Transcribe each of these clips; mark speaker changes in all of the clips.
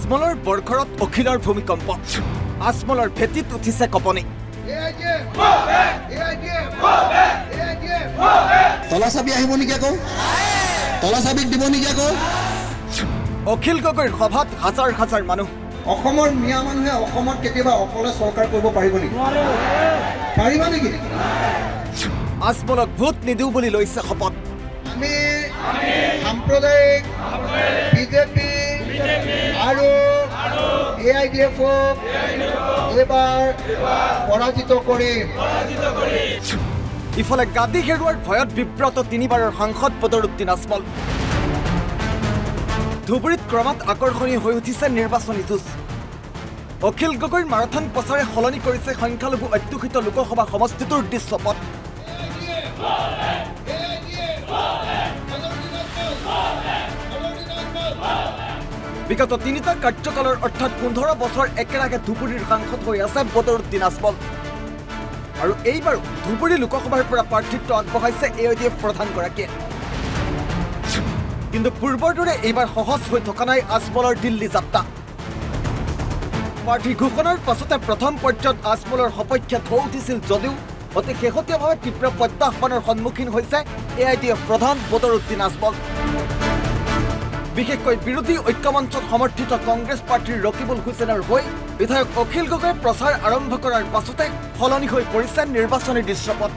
Speaker 1: আজমলৰ বৰঘৰত অখিলৰ ভূমিকম্প আজমলৰ ভেটিত উঠিছে কপনি
Speaker 2: তলাচাবি আহিব নেকি আকৌ তলাচাবিক দিব নেকি আকৌ
Speaker 1: অখিল গগৈৰ সভাত হাজাৰ হাজাৰ মানুহ
Speaker 2: অসমৰ মিয়া মানুহে অসমত কেতিয়াবা অকলে চৰকাৰ কৰিব পাৰিব নেকি পাৰিবা নেকি
Speaker 1: আজমলক ভোট নিদিওঁ বুলি লৈছে শপত
Speaker 2: আমি সাম্প্ৰদায়িক বিজেপি আৰু AIDF-ক এবাৰ পৰাজিত কৰিম
Speaker 1: ইফালে গাদী হেৰুৱাৰ ভয়ত বিব্ৰত তিনিবাৰৰ সাংসদ বদৰুদ্দিন আজমল ধুবুৰীত ক্ৰমাৎ আকৰ্ষণীয় হৈ উঠিছে নিৰ্বাচনী যুঁজ অখিল গগৈৰ মাৰাথন প্ৰচাৰে সলনি কৰিছে সংখ্যালঘু অধ্যুষিত লোকসভা সমষ্টিটোৰ দৃশ্যপট বিগত তিনিটা কাৰ্যকালৰ অৰ্থাৎ 15 বছৰ একেৰাগে ধুবুৰীৰ সাংসদ হৈ আছে বদৰুদ্দিন আজমল আৰু এইবাৰ ধুবুৰী লোকসভাৰ পৰা প্ৰাৰ্থিত্ব আগবঢ়াইছে AIDF প্ৰধানগৰাকীয়ে কিন্তু পূৰ্বৰ দৰে এইবাৰ সহজ হৈ থকা নাই আজমলৰ দিল্লী যাত্ৰা প্ৰাৰ্থী ঘোষণাৰ পাছতে প্ৰথম পৰ্যায়ত আজমলৰ সপক্ষে ঢৌ উঠিছিল যদিও অতি শেহতীয়াভাৱে তীব্ৰ প্ৰত্যাহ্বানৰ সন্মুখীন হৈছে AIDF প্ৰধান বদৰুদ্দিন আজমল বিশেষকৈ বিৰোধী ঐক্যমঞ্চত সমৰ্থিত কংগ্ৰেছ পাৰ্টীৰ ৰকিবুল হুছেইনৰ হৈ বিধায়ক অখিল গগৈয়ে প্ৰচাৰ আৰম্ভ কৰাৰ পাছতে সলনি হৈ পৰিছে নিৰ্বাচনী দৃশ্যপট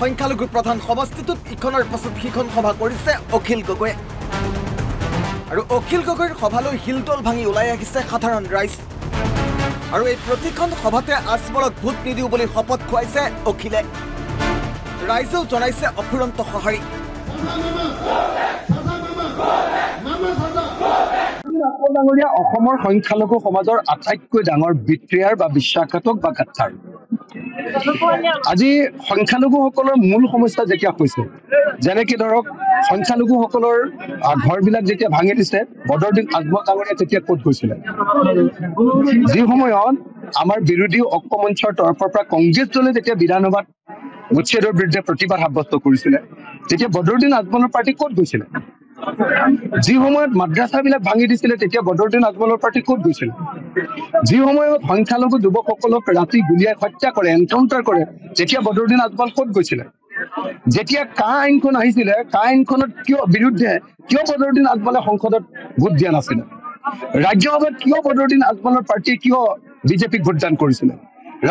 Speaker 1: সংখ্যালঘু প্ৰধান সমষ্টিটোত ইখনৰ পাছত সিখন সভা কৰিছে অখিল গগৈয়ে আৰু অখিল গগৈৰ সভালৈ হিলদল ভাঙি ওলাই আহিছে সাধাৰণ ৰাইজ আৰু এই প্ৰতিখন সভাতে আজমলক ভোট নিদিওঁ বুলি শপত খুৱাইছে অখিলে ৰাইজেও জনাইছে অফুৰন্ত সঁহাৰি
Speaker 3: অসমৰ সংখ্যালঘু সমাজৰ আটাইতকৈ ডাঙৰ বিত্ৰিয়াৰ বা বিশ্বাসঘাতক বা গাদ্দাৰ আজি সংখ্যালঘুসকলৰ মূল সমস্যা যেতিয়া হৈছে যেনেকৈ ধৰক সংখ্যালঘুসকলৰ ঘৰবিলাক যেতিয়া ভাঙি দিছে বদৰুদ্দিন আজমল ডাঙৰীয়া তেতিয়া ক'ত গৈছিলে যি সময়ত আমাৰ বিৰোধী ঐক্যমঞ্চৰ তৰফৰ পৰা কংগ্ৰেছ দলে যেতিয়া বিধানসভাত উচ্ছেদৰ বিৰুদ্ধে প্ৰতিবাদ সাব্যস্ত কৰিছিলে তেতিয়া বদৰুদ্দিন আজমলৰ পাৰ্টি ক'ত গৈছিলে যি সময়ত মাদ্ৰাছাবিলাক ভাঙি দিছিলে তেতিয়া বদৰুদ্দিন আজমলৰ পাৰ্টি ক'ত গৈছিলে যি সময়ত সংখ্যালঘু যুৱকসকলক ৰাতি গুলীয়াই হত্যা কৰে এনকাউণ্টাৰ কৰে তেতিয়া বদৰুদ্দিন আজমল ক'ত গৈছিলে যেতিয়া কা আইনখন আহিছিলে কা আইনখনত বিৰুদ্ধে কিয় বদৰুদ্দিন আজমলে সংসদত ভোট দিয়া নাছিলে ৰাজ্যসভাত কিয় বদৰুদ্দিন আজমলৰ পাৰ্টীয়ে কিয় বিজেপিক ভোটদান কৰিছিলে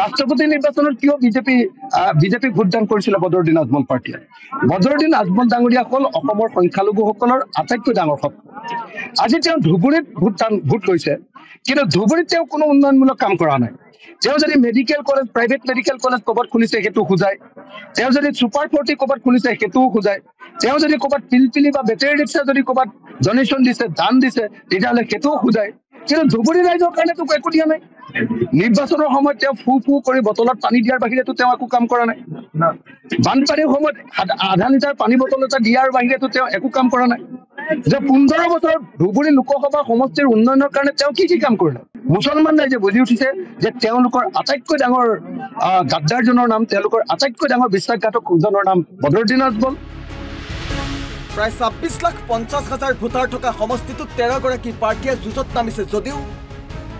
Speaker 3: ৰাষ্ট্ৰপতি নিৰ্বাচনত কিয় বিজেপিক ভোটদান কৰিছিলে বদৰুদ্দিন আজমল পাৰ্টীয়ে বদৰুদ্দিন আজমল ডাঙৰীয়া হ'ল অসমৰ সংখ্যালঘুসকলৰ আটাইতকৈ ডাঙৰ শক্তি আজি তেওঁ ধুবুৰীত ভোট লৈছে কিন্তু ধুবুৰীত তেওঁ কোনো উন্নয়নমূলক কাম কৰা নাই তেওঁ যদি medical college private medical college ক'ৰবাত খুলিছে সেইটো খোজায় তেওঁ যদি ছুপাৰ 40 ক'ৰবাত খুলিছে সেইটোও খোজায় তেওঁ যদি ক'ৰবাত পিলপিলি বা বেটেৰী ৰিক্সা যদি ক'ৰবাত ডনেশ্যন দিছে দান দিছে তেতিয়াহ'লে সেইটোও খোজায় কিন্তু ধুবুৰী ৰাইজৰ কাৰণেতো একো দিয়া নাই নিৰ্বাচনৰ সময়ত তেওঁ ফু কৰি বটলত পানী দিয়াৰ বাহিৰেতো তেওঁ একো কাম কৰা নাই বানপানীৰ সময়ত আধা লিটাৰ পানী বটল এটা দিয়াৰ বাহিৰেতো তেওঁ একো কাম কৰা নাই যে 15 বছৰ ধুবুৰী লোকসভা সমষ্টিৰ উন্নয়নৰ কাৰণে তেওঁ কি কাম কৰিলে মুছলমান ৰাইজে বুজি উঠিছে যে তেওঁলোকৰ আটাইতকৈ ডাঙৰ গাদ্দাৰজনৰ নাম তেওঁলোকৰ আটাইতকৈ ডাঙৰ বিশ্বাসঘাতকজনৰ নাম বদৰুদ্দিন আজমল
Speaker 1: প্ৰায় 26,50,000 ভোটাৰ থকা সমষ্টিটোত 13 গৰাকী প্ৰাৰ্থীয়ে যুঁজত নামিছে যদিও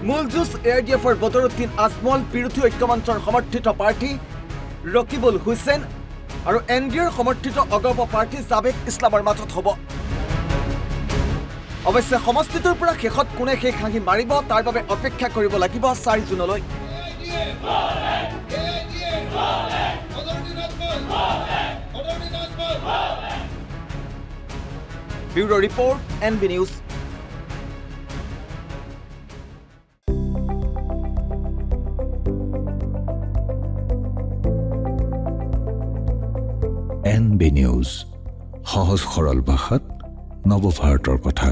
Speaker 1: মূল যুঁজ AIDF-ৰ বদৰুদ্দিন আজমল বিৰোধী ঐক্যমঞ্চৰ সমৰ্থিত প্ৰাৰ্থী ৰকিবুল হুছেইন আৰু NDAৰ সমৰ্থিত অগপ প্ৰাৰ্থী জাবেদ ইছলামৰ মাজত হ'ব অৱশ্যে সমষ্টিটোৰ পৰা শেষত কোনে শেষ হাঁহি মাৰিব তাৰ বাবে অপেক্ষা কৰিব লাগিব 4 জুনলৈ bureau report NB news
Speaker 4: NB news সহজ সৰল ভাষাত নৱভাৰতৰ কথা